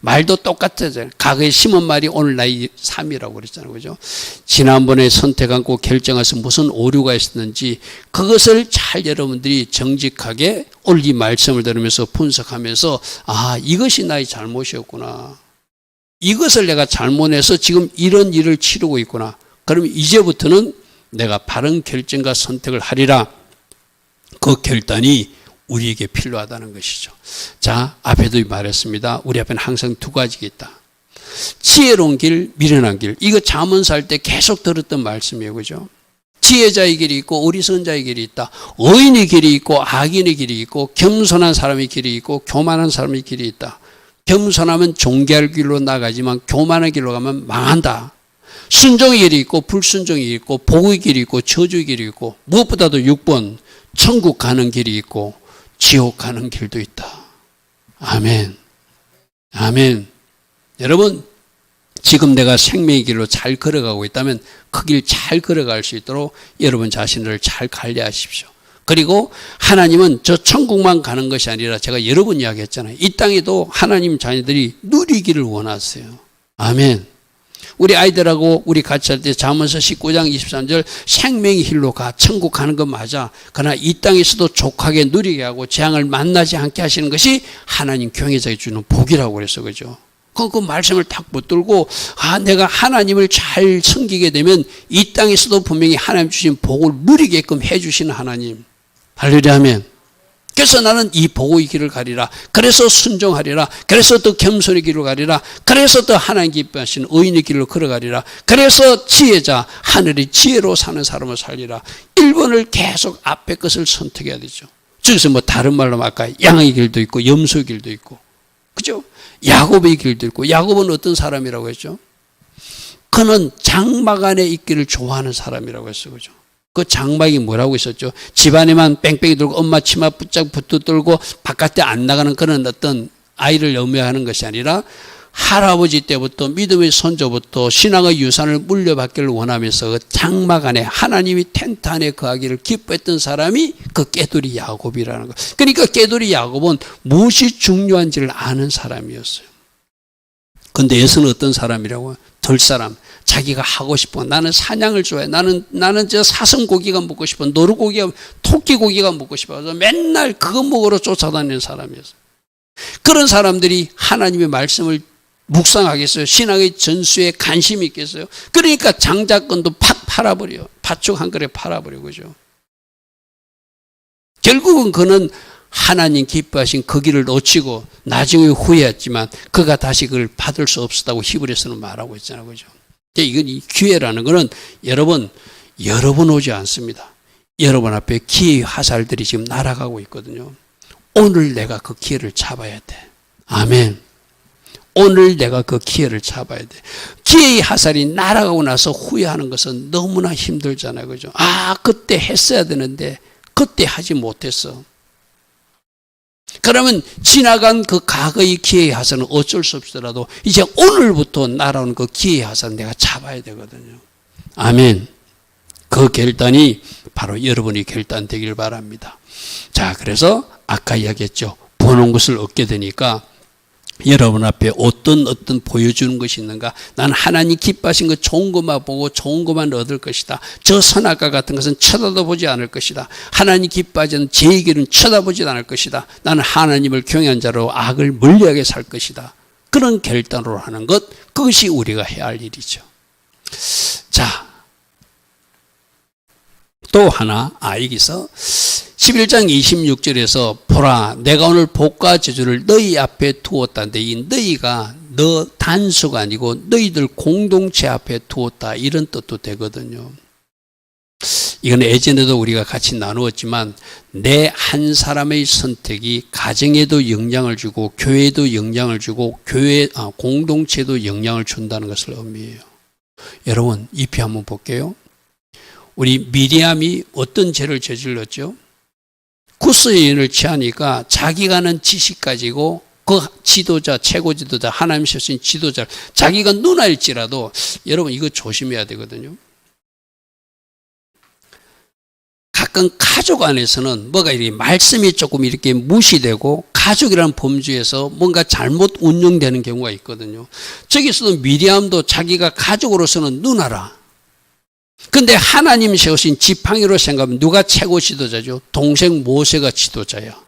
말도 똑같아져요. 과거에 심은 말이 오늘 나의 삶이라고 그랬잖아요. 그죠? 지난번에 선택하고 결정해서 무슨 오류가 있었는지 그것을 잘 여러분들이 정직하게 오늘 이 말씀을 들으면서 분석하면서 이것이 나의 잘못이었구나. 이것을 내가 잘못해서 지금 이런 일을 치르고 있구나. 그러면 이제부터는 내가 바른 결정과 선택을 하리라. 그 결단이 우리에게 필요하다는 것이죠. 자, 앞에도 말했습니다. 우리 앞에는 항상 두 가지가 있다. 지혜로운 길, 미련한 길. 이거 잠언서 할 때 계속 들었던 말씀이에요. 그죠? 지혜자의 길이 있고 어리석은 자의 길이 있다. 의인의 길이 있고 악인의 길이 있고 겸손한 사람의 길이 있고 교만한 사람의 길이 있다. 겸손하면 존귀할 길로 나가지만 교만한 길로 가면 망한다. 순종의 길이 있고 불순종의 길이 있고 복의 길이 있고 저주의 길이 있고 무엇보다도 6번 천국 가는 길이 있고 지옥 가는 길도 있다. 아멘. 아멘. 여러분, 지금 내가 생명의 길로 잘 걸어가고 있다면 그 길 잘 걸어갈 수 있도록 여러분 자신을 잘 관리하십시오. 그리고 하나님은 저 천국만 가는 것이 아니라 제가 여러 번 이야기했잖아요. 이 땅에도 하나님 자녀들이 누리기를 원하세요. 아멘. 우리 아이들하고 우리 같이 할 때 잠언서 19장 23절 생명의 길로 가 천국 가는 거 맞아. 그러나 이 땅에서도 족하게 누리게 하고 재앙을 만나지 않게 하시는 것이 하나님 경외자에게 주는 복이라고 그랬어. 그죠? 그 말씀을 딱 붙들고 내가 하나님을 잘 섬기게 되면 이 땅에서도 분명히 하나님 주신 복을 누리게끔 해주시는 하나님. 할렐루야 아멘. 그래서 나는 이 복의 길을 가리라. 그래서 순종하리라. 그래서 더 겸손의 길로 가리라. 그래서 더 하나님 기뻐하시는 의인의 길로 걸어가리라. 그래서 지혜자, 하늘의 지혜로 사는 사람을 살리라. 1번을 계속 앞에 것을 선택해야 되죠. 저기서 뭐 다른 말로 아까 양의 길도 있고 염소의 길도 있고, 그죠? 야곱의 길도 있고. 야곱은 어떤 사람이라고 했죠? 그는 장막 안에 있기를 좋아하는 사람이라고 했어요. 그죠? 그 장막이 뭐라고 있었죠? 집안에만 뺑뺑이 돌고 엄마 치마 붙잡고 붙들고 바깥에 안 나가는 그런 어떤 아이를 염려하는 것이 아니라 할아버지 때부터 믿음의 선조부터 신앙의 유산을 물려받기를 원하면서 그 장막 안에 하나님이 텐트 안에 거하기를 기뻐했던 사람이 그 깨돌이 야곱이라는 거. 그러니까 깨돌이 야곱은 무엇이 중요한지를 아는 사람이었어요. 근데 예수는 어떤 사람이라고요? 들사람. 자기가 하고 싶어. 나는 사냥을 좋아해. 나는 저 사슴고기가 먹고 싶어. 노루고기가, 토끼고기가 먹고 싶어. 그래서 맨날 그거 먹으러 쫓아다니는 사람이었어요. 그런 사람들이 하나님의 말씀을 묵상하겠어요? 신앙의 전수에 관심이 있겠어요? 그러니까 장자권도 팍 팔아버려. 팥죽 한 그릇 팔아버려. 그죠? 결국은 그는 하나님 기뻐하신 그 길을 놓치고 나중에 후회했지만 그가 다시 그걸 받을 수 없었다고 히브리서는 말하고 있잖아요. 그죠? 이건 이 기회라는 것은 여러분 오지 않습니다. 여러분 앞에 기회의 화살들이 지금 날아가고 있거든요. 오늘 내가 그 기회를 잡아야 돼. 아멘. 오늘 내가 그 기회를 잡아야 돼. 기회의 화살이 날아가고 나서 후회하는 것은 너무나 힘들잖아요. 그죠? 그때 했어야 되는데 그때 하지 못했어. 그러면 지나간 그 과거의 기회의 화살은 어쩔 수 없더라도 이제 오늘부터 날아오는 그 기회의 화살은 내가 잡아야 되거든요. 아멘. 그 결단이 바로 여러분의 결단 되길 바랍니다. 자, 그래서 아까 이야기했죠. 보는 것을 얻게 되니까 여러분 앞에 어떤 보여주는 것이 있는가? 난 하나님 기뻐하신 것 좋은 것만 보고 좋은 것만 얻을 것이다. 저 선악과 같은 것은 쳐다도 보지 않을 것이다. 하나님 기뻐하지 제 길은 쳐다보지 않을 것이다. 나는 하나님을 경외한 자로 악을 멀리하게 살 것이다. 그런 결단으로 하는 것, 그것이 우리가 해야 할 일이죠. 자, 또 하나 여기서 11장 26절에서 보라 내가 오늘 복과 저주를 너희 앞에 두었다는데 이 너희가 너 단수가 아니고 너희들 공동체 앞에 두었다 이런 뜻도 되거든요. 이건 예전에도 우리가 같이 나누었지만 내 한 사람의 선택이 가정에도 영향을 주고 교회에도 영향을 주고 공동체에도 영향을 준다는 것을 의미해요. 여러분 잎이 한번 볼게요. 우리 미리암이 어떤 죄를 저질렀죠? 구스의 인을 취하니까 자기가 아는 지식 가지고 그 지도자, 최고 지도자, 하나님 세신 지도자, 자기가 누나일지라도 여러분 이거 조심해야 되거든요. 가끔 가족 안에서는 뭐가 이렇게 말씀이 조금 이렇게 무시되고 가족이라는 범주에서 뭔가 잘못 운영되는 경우가 있거든요. 저기서도 미리암도 자기가 가족으로서는 누나라. 근데 하나님 세우신 지팡이로 생각하면 누가 최고 지도자죠? 동생 모세가 지도자야.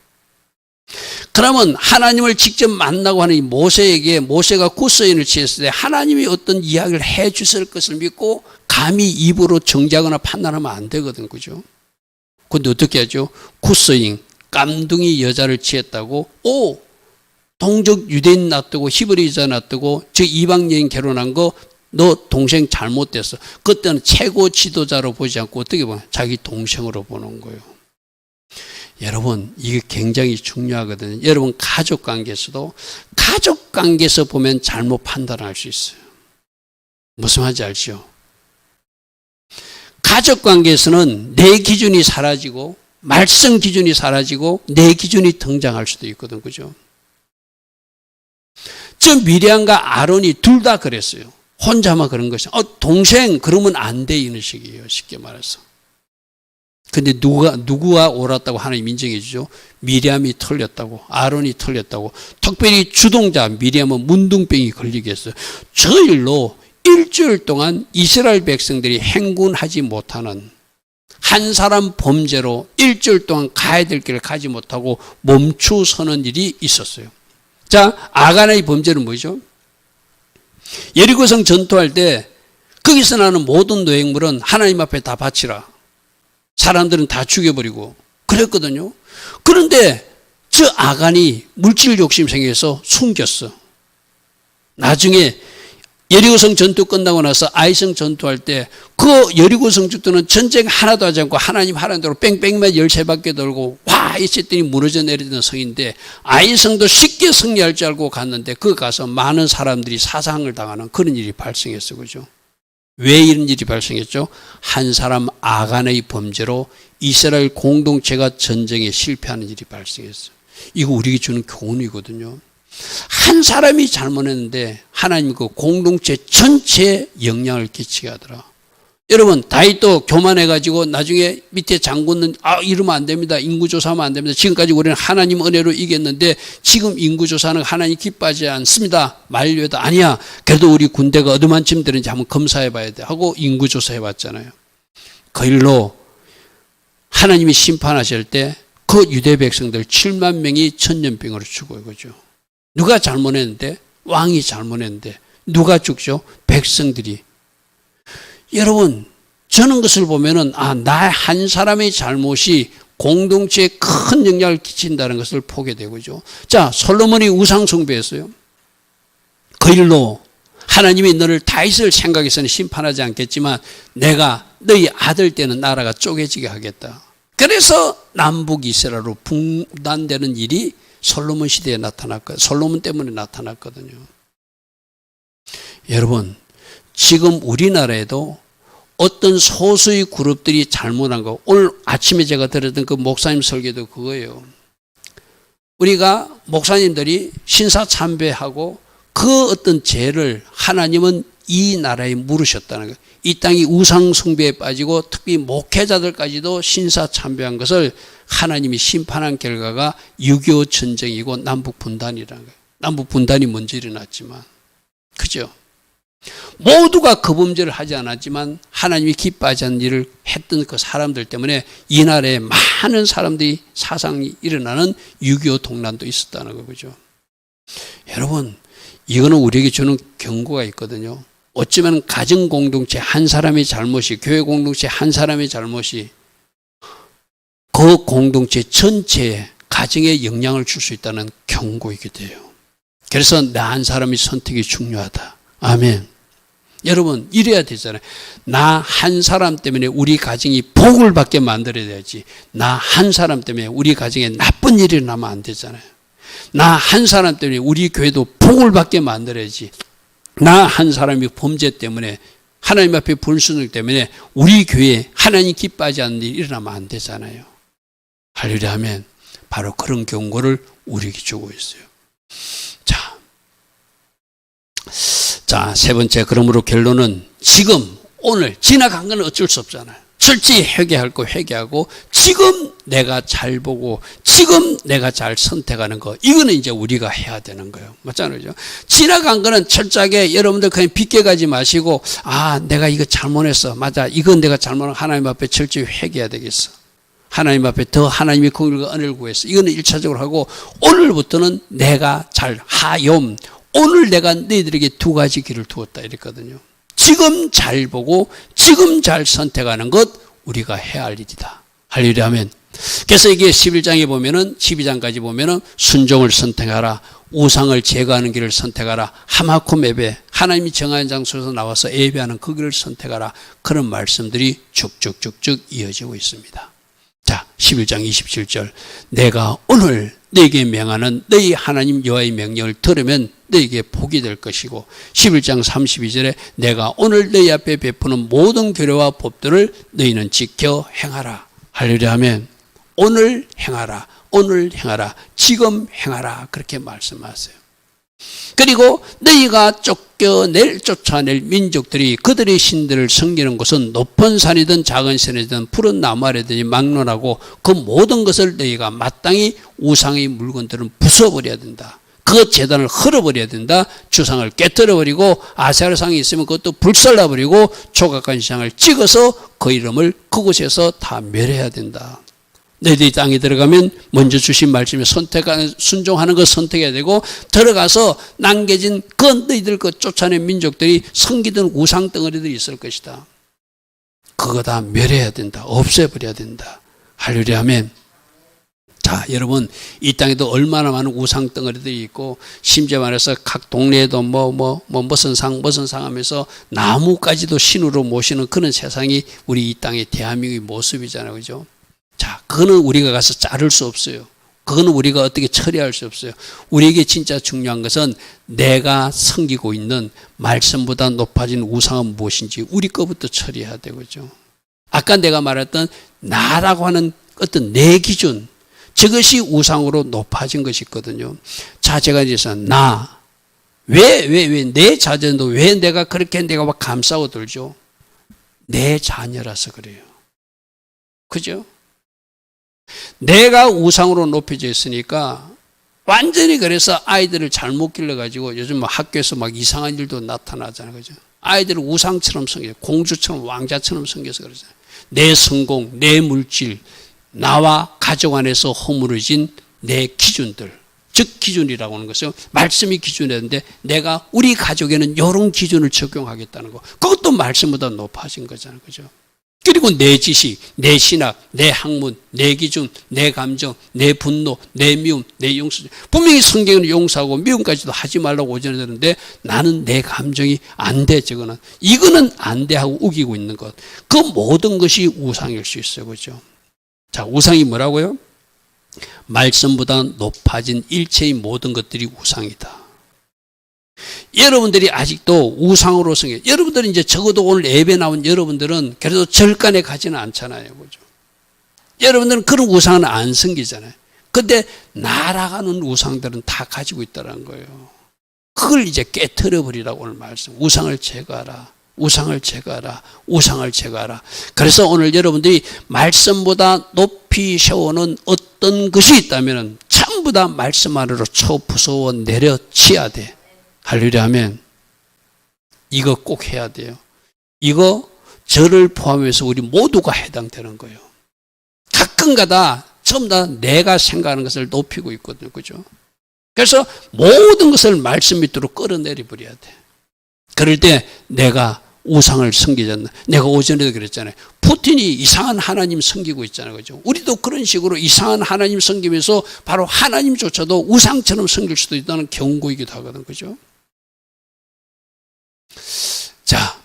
그러면 하나님을 직접 만나고 하는 이 모세에게 모세가 구스인을 취했을 때 하나님이 어떤 이야기를 해 주실 것을 믿고 감히 입으로 정지하거나 판단하면 안 되거든. 그죠? 근데 어떻게 하죠? 구스인, 깜둥이 여자를 취했다고 동족 유대인 놔두고 히브리 여자 놔두고 저 이방 여인 결혼한 거 너 동생 잘못됐어. 그때는 최고 지도자로 보지 않고 어떻게 보면 자기 동생으로 보는 거예요. 여러분 이게 굉장히 중요하거든요. 여러분 가족관계에서도 가족관계에서 보면 잘못 판단할 수 있어요. 무슨 말인지 알죠? 가족관계에서는 내 기준이 사라지고 말씀 기준이 사라지고 내 기준이 등장할 수도 있거든. 그죠? 저 미리암과 아론이 둘 다 그랬어요. 혼자만 그런 것이 동생 그러면 안 돼 이런 식이에요. 쉽게 말해서. 근데 누구가 옳았다고 하나님 인정해 주죠? 미리암이 틀렸다고, 아론이 틀렸다고. 특별히 주동자 미리암은 문둥병이 걸리게 했어요. 저 일로 일주일 동안 이스라엘 백성들이 행군하지 못하는 한 사람 범죄로 일주일 동안 가야 될 길을 가지 못하고 멈추서는 일이 있었어요. 자, 아간의 범죄는 뭐죠? 여리고성 전투할 때 거기서 나는 모든 노획물은 하나님 앞에 다 바치라. 사람들은 다 죽여버리고 그랬거든요. 그런데 저 아간이 물질 욕심 생겨서 숨겼어. 나중에 여리고성 전투 끝나고 나서 아이성 전투할 때 그 여리고성 전투는 전쟁 하나도 하지 않고 하나님 하라는 대로 뺑뺑이만 13바퀴 돌고 와 있었더니 무너져 내리던 성인데 아이성도 쉽게 승리할 줄 알고 갔는데 그 가서 많은 사람들이 사상을 당하는 그런 일이 발생했어. 그죠? 왜 이런 일이 발생했죠? 한 사람 아간의 범죄로 이스라엘 공동체가 전쟁에 실패하는 일이 발생했어요. 이거 우리에게 주는 교훈이거든요. 한 사람이 잘못했는데 하나님 그 공동체 전체에 영향을 끼치게 하더라. 여러분, 다윗도 교만해가지고 나중에 밑에 장군은 이러면 안 됩니다. 인구조사하면 안 됩니다. 지금까지 우리는 하나님 은혜로 이겼는데 지금 인구조사는 하나님 기뻐하지 않습니다. 만료해도 아니야. 그래도 우리 군대가 어디만큼 되는지 한번 검사해봐야 돼 하고 인구조사 해봤잖아요. 그 일로 하나님이 심판하실 때 그 유대 백성들 7만 명이 천년병으로 죽어요. 그죠? 누가 잘못했는데? 왕이 잘못했는데 누가 죽죠? 백성들이. 여러분, 저는 것을 보면은 나 한 사람의 잘못이 공동체에 큰 영향을 끼친다는 것을 보게 되고죠. 자, 솔로몬이 우상 숭배했어요. 그 일로 하나님이 너를 다윗을 생각해서는 심판하지 않겠지만 내가 너희 아들 때는 나라가 쪼개지게 하겠다. 그래서 남북 이스라엘로 분단되는 일이 솔로몬 시대에 나타났거든요. 솔로몬 때문에 나타났거든요. 여러분, 지금 우리나라에도 어떤 소수의 그룹들이 잘못한 거, 오늘 아침에 제가 들었던 그 목사님 설교도 그거예요. 우리가 목사님들이 신사참배하고 그 어떤 죄를 하나님은 이 나라에 물으셨다는 거예요. 이 땅이 우상숭배에 빠지고 특히 목회자들까지도 신사참배한 것을 하나님이 심판한 결과가 6.25 전쟁이고 남북분단이라는 거예요. 남북분단이 먼저 일어났지만. 그죠? 모두가 그 범죄를 하지 않았지만 하나님이 기뻐하지 않는 일을 했던 그 사람들 때문에 이 나라에 많은 사람들이 사상이 일어나는 6.25 동란도 있었다는 거죠. 여러분, 이거는 우리에게 주는 경고가 있거든요. 어쩌면 가정 공동체 한 사람의 잘못이, 교회 공동체 한 사람의 잘못이 그 공동체 전체에 가정에 영향을 줄 수 있다는 경고이기도 해요. 그래서 나 한 사람의 선택이 중요하다. 아멘. 여러분, 이래야 되잖아요. 나 한 사람 때문에 우리 가정이 복을 받게 만들어야 되지. 나 한 사람 때문에 우리 가정에 나쁜 일이 나면 안 되잖아요. 나 한 사람 때문에 우리 교회도 복을 받게 만들어야지. 나 한 사람이 범죄 때문에 하나님 앞에 불순을 때문에 우리 교회에 하나님 기뻐하지 않는 일이 일어나면 안 되잖아요. 할렐루야 하면 바로 그런 경고를 우리에게 주고 있어요. 자, 세 번째, 그러므로 결론은 지금 오늘 지나간 건 어쩔 수 없잖아요. 철저히 회개할 거 회개하고 지금 내가 잘 보고 지금 내가 잘 선택하는 거, 이거는 이제 우리가 해야 되는 거예요. 맞잖아요. 지나간 거는 철저하게 여러분들 그냥 빗겨가지 마시고 내가 이거 잘못했어. 맞아. 이건 내가 잘못한 하나님 앞에 철저히 회개해야 되겠어. 하나님 앞에 더 하나님의 공의와 은혜를 구했어. 이거는 1차적으로 하고 오늘부터는 내가 잘 하염. 오늘 내가 너희들에게 두 가지 길을 두었다 이랬거든요. 지금 잘 보고 지금 잘 선택하는 것 우리가 해야 할 일이다. 할렐루야 하면. 그래서 이게 11장에 보면은 12장까지 보면은 순종을 선택하라. 우상을 제거하는 길을 선택하라. 하마쿰 예배, 하나님이 정한 장소에서 나와서 예배하는 그 길을 선택하라. 그런 말씀들이 쭉쭉쭉쭉 이어지고 있습니다. 자, 11장 27절. 내가 오늘 너에게 명하는 너희 하나님 여호와의 명령을 들으면 너에게 복이 될 것이고, 11장 32절에 내가 오늘 너희 앞에 베푸는 모든 규례와 법들을 너희는 지켜 행하라. 할렐루야 하면 오늘 행하라, 오늘 행하라, 지금 행하라, 그렇게 말씀하세요. 그리고 너희가 쫓아낼 민족들이 그들의 신들을 섬기는 곳은 높은 산이든 작은 산이든 푸른 나무 아래든지 막론하고 그 모든 것을 너희가 마땅히 우상의 물건들은 부숴버려야 된다. 그 제단을 헐어버려야 된다. 주상을 깨뜨려버리고 아세라상이 있으면 그것도 불살라버리고 조각간 시장을 찍어서 그 이름을 그곳에서 다 멸해야 된다. 너희들이 땅에 들어가면 먼저 주신 말씀에 순종하는 거 선택해야 되고, 들어가서 남겨진 그 너희들 그 쫓아낸 민족들이 섬기던 우상 덩어리들이 있을 것이다. 그거 다 멸해야 된다. 없애버려야 된다. 할렐루야 아멘. 자, 여러분, 이 땅에도 얼마나 많은 우상 덩어리들이 있고, 심지어 말해서 각 동네에도 무슨 상 하면서 나무까지도 신으로 모시는 그런 세상이 우리 이 땅의 대한민국의 모습이잖아요. 그죠? 자, 그거는 우리가 가서 자를 수 없어요. 그거는 우리가 어떻게 처리할 수 없어요. 우리에게 진짜 중요한 것은 내가 섬기고 있는 말씀보다 높아진 우상은 무엇인지 우리 거부터 처리해야 되겠죠. 아까 내가 말했던 나라고 하는 어떤 내 기준, 저것이 우상으로 높아진 것이 있거든요. 자, 제가 이제 왜 내 자녀도 왜 내가 그렇게 내가 막 감싸고 들죠? 내 자녀라서 그래요. 그죠? 내가 우상으로 높여져 있으니까 완전히 그래서 아이들을 잘못 길러가지고 요즘 학교에서 막 이상한 일도 나타나잖아요. 그죠? 아이들을 우상처럼 섬겨, 공주처럼 왕자처럼 섬겨서 그러잖아요. 내 성공, 내 물질, 나와 가족 안에서 허물어진 내 기준들, 즉 기준이라고 하는 것은 말씀이 기준이었는데 내가 우리 가족에는 이런 기준을 적용하겠다는 거, 그것도 말씀보다 높아진 거잖아요. 그죠? 그리고 내 지식, 내 신학, 내 학문, 내 기준, 내 감정, 내 분노, 내 미움, 내 용서. 분명히 성경은 용서하고 미움까지도 하지 말라고 오전에 되는데 나는 내 감정이 안 돼. 이거는 안 돼 하고 우기고 있는 것. 그 모든 것이 우상일 수 있어요. 그죠? 자, 우상이 뭐라고요? 말씀보다 높아진 일체의 모든 것들이 우상이다. 여러분들이 아직도 우상으로 성경, 여러분들은 이제 적어도 오늘 예배 나온 여러분들은 그래도 절간에 가지는 않잖아요. 그죠? 여러분들은 그런 우상은 안 섬기잖아요. 근데 날아가는 우상들은 다 가지고 있다는 거예요. 그걸 이제 깨트려 버리라고 오늘 말씀. 우상을 제거하라. 우상을 제거하라. 우상을 제거하라. 그래서 오늘 여러분들이 말씀보다 높이 세우는 어떤 것이 있다면 전부 다 말씀 안으로 쳐 부숴 내려치야 돼. 할렐루야 하면 이거 꼭 해야 돼요. 이거 저를 포함해서 우리 모두가 해당되는 거예요. 가끔가다 전부 다 내가 생각하는 것을 높이고 있거든요. 그죠? 그래서 모든 것을 말씀 밑으로 끌어내려 버려야 돼. 그럴 때 내가 우상을 섬기지 않나. 내가 오전에도 그랬잖아요. 푸틴이 이상한 하나님 섬기고 있잖아요. 그죠? 우리도 그런 식으로 이상한 하나님 섬기면서 바로 하나님조차도 우상처럼 섬길 수도 있다는 경고이기도 하거든. 그죠? 자,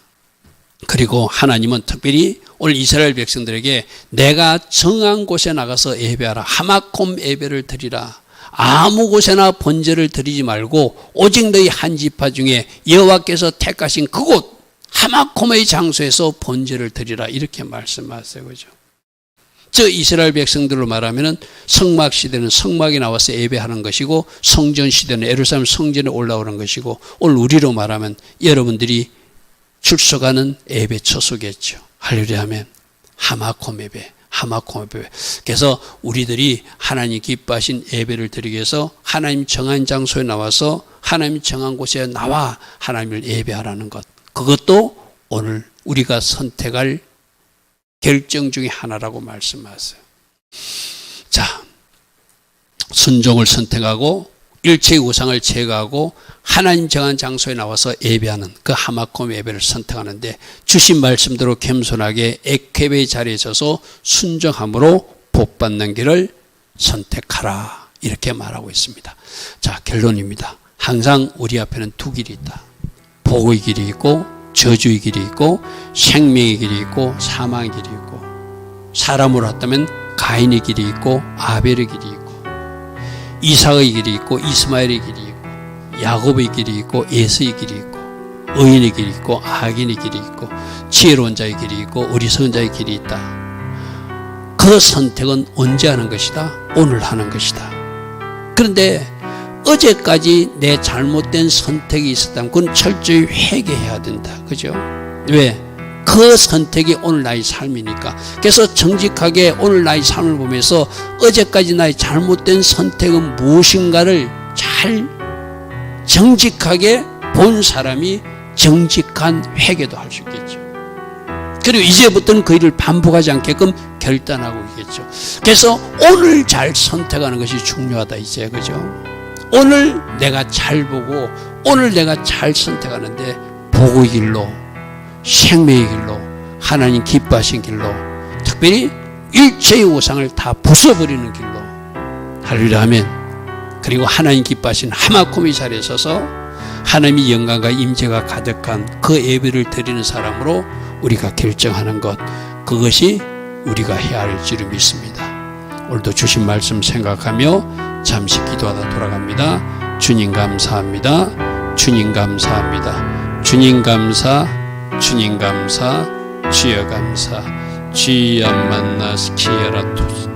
그리고 하나님은 특별히 오늘 이스라엘 백성들에게 내가 정한 곳에 나가서 예배하라. 하마콤 예배를 드리라. 아무 곳에나 번제를 드리지 말고 오직 너희 한 지파 중에 여호와께서 택하신 그곳 하마콤의 장소에서 번제를 드리라. 이렇게 말씀하세요. 그죠? 저 이스라엘 백성들로 말하면 성막 시대는 성막에 나와서 예배하는 것이고 성전 시대는 예루살렘 성전에 올라오는 것이고 오늘 우리로 말하면 여러분들이 출석하는 예배 처소겠죠. 할렐루야 하면 하마콤 예배, 하마콤 예배. 그래서 우리들이 하나님 기뻐하신 예배를 드리기 위해서 하나님 정한 장소에 나와서 하나님 정한 곳에 나와 하나님을 예배하라는 것. 그것도 오늘 우리가 선택할 결정 중에 하나라고 말씀하세요. 자, 순종을 선택하고 일체의 우상을 제거하고 하나님 정한 장소에 나와서 예배하는 그 하마콤 예배를 선택하는데 주신 말씀대로 겸손하게 에케베의 자리에 서서 순종함으로 복받는 길을 선택하라. 이렇게 말하고 있습니다. 자, 결론입니다. 항상 우리 앞에는 두 길이 있다. 복의 길이 있고 저주의 길이 있고 생명의 길이 있고 사망의 길이 있고 사람으로 했다면 가인의 길이 있고 아벨의 길이 있고 이삭의 길이 있고 이스마엘의 길이 있고 야곱의 길이 있고 에서의 길이 있고 의인의 길이 있고 악인의 길이 있고 지혜로운 자의 길이 있고 어리석은 자의 길이 있다. 그 선택은 언제 하는 것이다? 오늘 하는 것이다. 그런데 어제까지 내 잘못된 선택이 있었다면 그건 철저히 회개해야 된다. 그죠? 왜? 그 선택이 오늘 나의 삶이니까. 그래서 정직하게 오늘 나의 삶을 보면서 어제까지 나의 잘못된 선택은 무엇인가를 잘 정직하게 본 사람이 정직한 회개도 할 수 있겠죠. 그리고 이제부터는 그 일을 반복하지 않게끔 결단하고 있겠죠. 그래서 오늘 잘 선택하는 것이 중요하다 이제, 그죠? 오늘 내가 잘 보고 오늘 내가 잘 선택하는데 복의 길로, 생명의 길로, 하나님 기뻐하신 길로, 특별히 일체의 우상을 다 부숴버리는 길로, 할렐루야 아멘. 그리고 하나님 기뻐하신 하마코미 자리에 서서 하나님의 영광과 임재가 가득한 그 예배를 드리는 사람으로 우리가 결정하는 것, 그것이 우리가 해야 할 줄을 믿습니다. 오늘도 주신 말씀 생각하며 잠시 기도하다 돌아갑니다. 주님 감사합니다. 주님 감사합니다. 주님 감사, 주님 감사, 주여 감사. 주여 만나스 키에라토스